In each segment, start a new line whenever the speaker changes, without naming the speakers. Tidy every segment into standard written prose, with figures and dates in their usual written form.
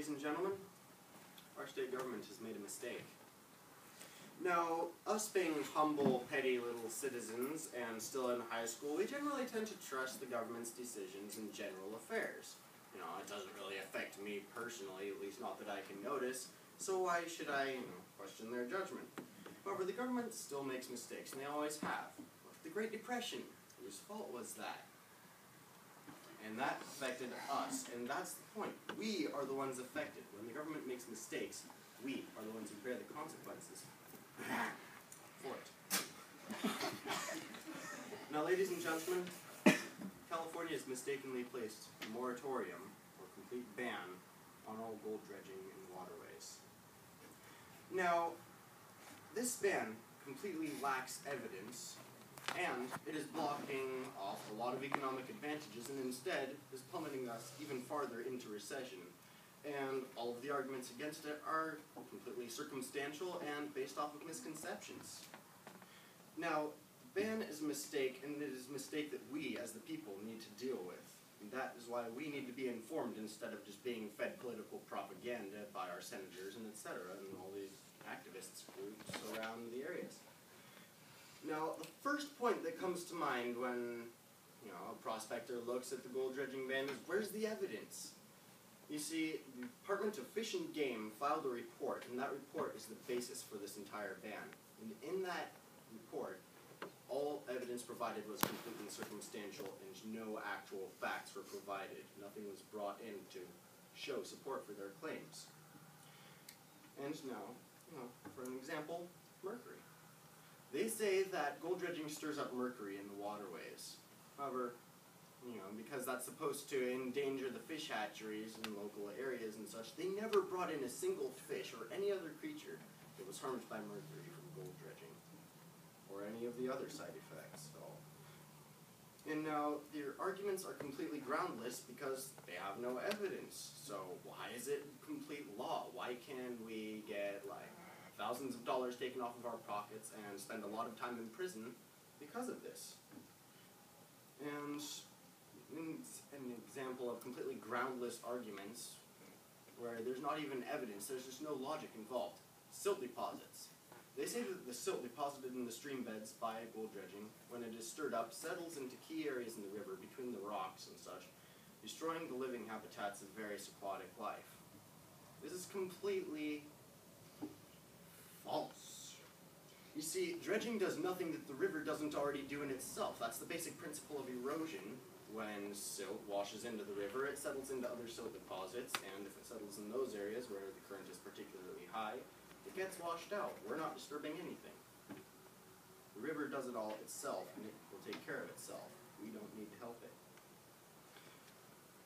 Ladies and gentlemen, our state government has made a mistake. Now, us being humble, petty little citizens and still in high school, we generally tend to trust the government's decisions in general affairs. You know, it doesn't really affect me personally, at least not that I can notice, so why should I, question their judgment? However, the government still makes mistakes, and they always have. Like the Great Depression, whose fault was that? And that affected us, and that's the point. We are the ones affected. When the government makes mistakes, we are the ones who bear the consequences for it. Now, ladies and gentlemen, California has mistakenly placed a moratorium or complete ban on all gold dredging in waterways. Now, this ban completely lacks evidence, and it is blocking off a lot of economic advantages and instead is plummeting us even farther into recession. And all of the arguments against it are completely circumstantial and based off of misconceptions. Now, ban is a mistake, and it is a mistake that we as the people need to deal with. And that is why we need to be informed instead of just being fed political propaganda by our senators and etc. and all these activists groups around the areas. Now, the first point that comes to mind when, a prospector looks at the gold dredging ban is, where's the evidence? You see, the Department of Fish and Game filed a report, and that report is the basis for this entire ban. And in that report, all evidence provided was completely circumstantial, and no actual facts were provided. Nothing was brought in to show support for their claims. And now, for an example, mercury. They say that gold dredging stirs up mercury in the waterways. However, because that's supposed to endanger the fish hatcheries in local areas and such, they never brought in a single fish or any other creature that was harmed by mercury from gold dredging, or any of the other side effects at all. And now, their arguments are completely groundless because they have no evidence. So why is it complete law? Why can we get, thousands of dollars taken off of our pockets and spend a lot of time in prison because of this? And an example of completely groundless arguments where there's not even evidence, there's just no logic involved. Silt deposits. They say that the silt deposited in the stream beds by gold dredging, when it is stirred up, settles into key areas in the river between the rocks and such, destroying the living habitats of various aquatic life. This is completely false. You see, dredging does nothing that the river doesn't already do in itself. That's the basic principle of erosion. When silt washes into the river, it settles into other silt deposits, and if it settles in those areas where the current is particularly high, it gets washed out. We're not disturbing anything. The river does it all itself, and it will take care of itself. We don't need to help it.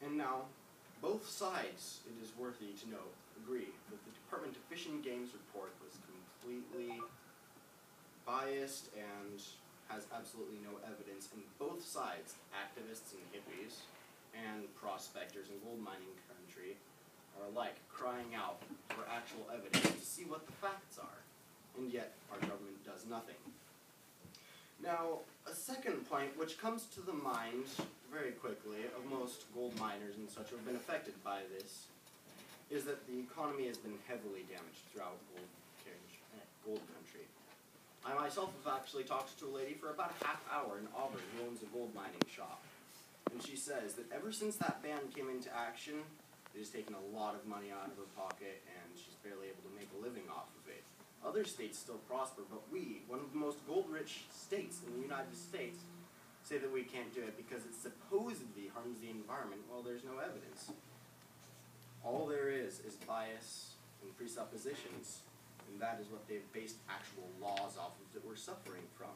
And now, both sides, it is worthy to note, agree that the Department of Fish and Game's report was completely biased and has absolutely no evidence, and both sides, activists and hippies, and prospectors in gold mining country, are alike crying out for actual evidence to see what the facts are, and yet our government does nothing. Now, a second point which comes to the mind very quickly of most gold miners and such who have been affected by this is that the economy has been heavily damaged throughout gold country. I myself have actually talked to a lady for about a half hour in Auburn who owns a gold mining shop. And she says that ever since that ban came into action, it has taken a lot of money out of her pocket and she's barely able to make a living off of it. Other states still prosper, but we, one of the most gold-rich states in the United States, say that we can't do it because it supposedly harms the environment. Well, there's no evidence. All there is bias and presuppositions. And that is what they've based actual laws off of that we're suffering from.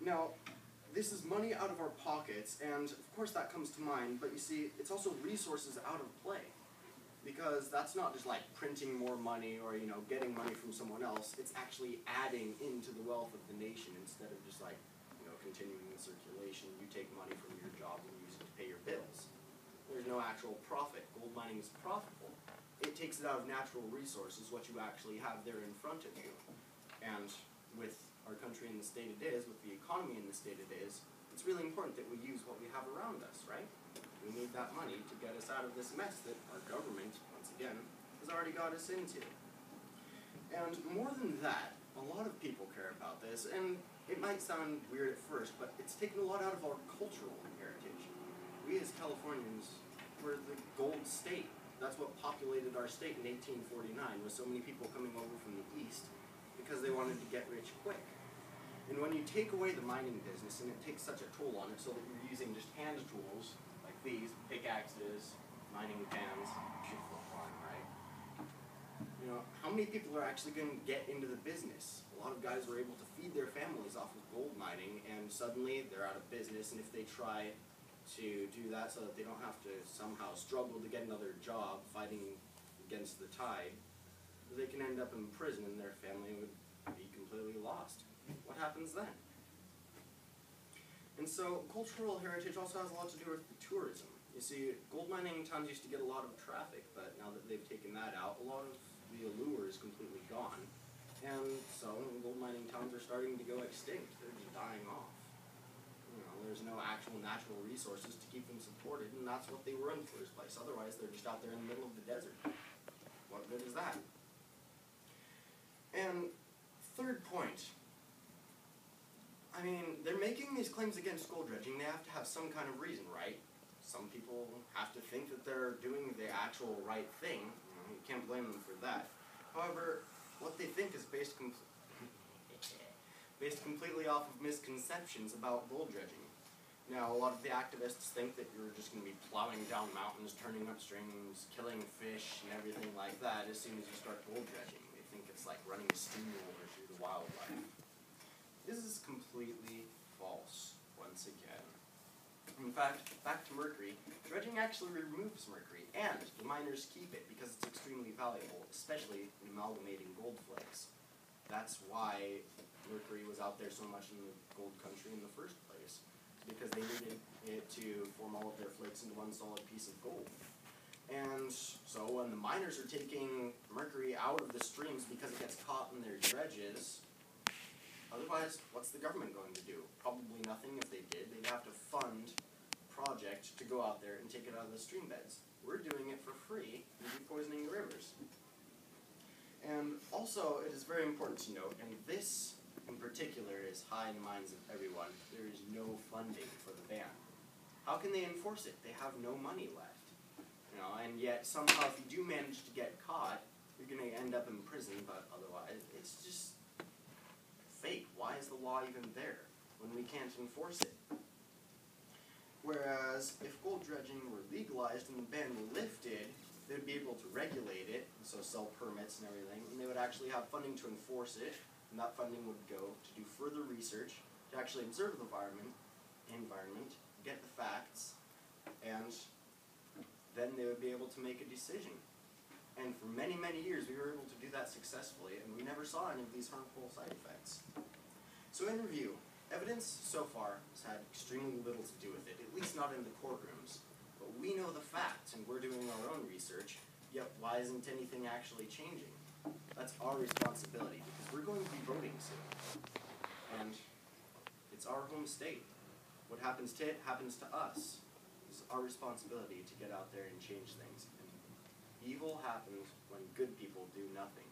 Now, this is money out of our pockets, and of course that comes to mind, but you see, it's also resources out of play. Because that's not just like printing more money or, getting money from someone else. It's actually adding into the wealth of the nation instead of just continuing the circulation. You take money from your job and use it to pay your bills. There's no actual profit. Gold mining is profitable. It takes it out of natural resources, what you actually have there in front of you. And with our country in the state it is, with the economy in the state it is, it's really important that we use what we have around us, right? We We need that money to get us out of this mess that our government, once again, has already got us into. And more than that, a lot of people care about this, and it might sound weird at first, but it's taken a lot out of our cultural heritage. We as Californians were the gold state. That's what populated our state in 1849, with so many people coming over from the east because they wanted to get rich quick. And when you take away the mining business, and it takes such a toll on it so that you're using just hand tools, like these, pickaxes, mining pans, right? You know, how many people are actually going to get into the business? A lot of guys were able to feed their families off of gold mining, and suddenly they're out of business, and if they try to do that so that they don't have to somehow struggle to get another job fighting against the tide, they can end up in prison and their family would be completely lost. What happens then? And so cultural heritage also has a lot to do with the tourism. You see, gold mining towns used to get a lot of traffic, but now that they've taken that out, a lot of the allure is completely gone. And so gold mining towns are starting to go extinct. They're just dying off. You know, there's no actual natural resources to keep them supported, and that's what they were in the first place. Otherwise, they're just out there in the middle of the desert. What good is that? And third point, I mean, they're making these claims against gold dredging. They have to have some kind of reason, right? Some people have to think that they're doing the actual right thing. You can't blame them for that. However, what they think is based completely off of misconceptions about gold dredging. Now, a lot of the activists think that you're just going to be plowing down mountains, turning up streams, killing fish, and everything like that as soon as you start gold dredging. They think it's like running a steamroller through the wildlife. This is completely false, once again. In fact, back to mercury, dredging actually removes mercury, and the miners keep it because it's extremely valuable, especially in amalgamating gold flakes. That's why mercury was out there so much in the gold country in the first place, because they needed it to form all of their flakes into one solid piece of gold. And so when the miners are taking mercury out of the streams because it gets caught in their dredges, otherwise, what's the government going to do? Probably nothing. If they did, they'd have to fund a project to go out there and take it out of the stream beds. We're doing it for free, and we're poisoning the rivers. And also, it is very important to note, and this in particular is high in the minds of everyone, there is no funding for the ban. How can they enforce it? They have no money left. You know, and yet somehow if you do manage to get caught, you're going to end up in prison, but otherwise it's just fake. Why is the law even there when we can't enforce it? Whereas if gold dredging were legalized and the ban were lifted, they'd be able to regulate it, so sell permits and everything, and they would actually have funding to enforce it, and that funding would go to do further research, to actually observe the environment, get the facts, and then they would be able to make a decision. And for many, many years, we were able to do that successfully, and we never saw any of these harmful side effects. So in review, evidence so far has had extremely little to do with it, at least not in the courtrooms. But we know the facts, and we're doing our own research, yet why isn't anything actually changing? That's our responsibility, because we're going to be voting soon. And it's our home state. What happens to it happens to us. It's our responsibility to get out there and change things. And evil happens when good people do nothing.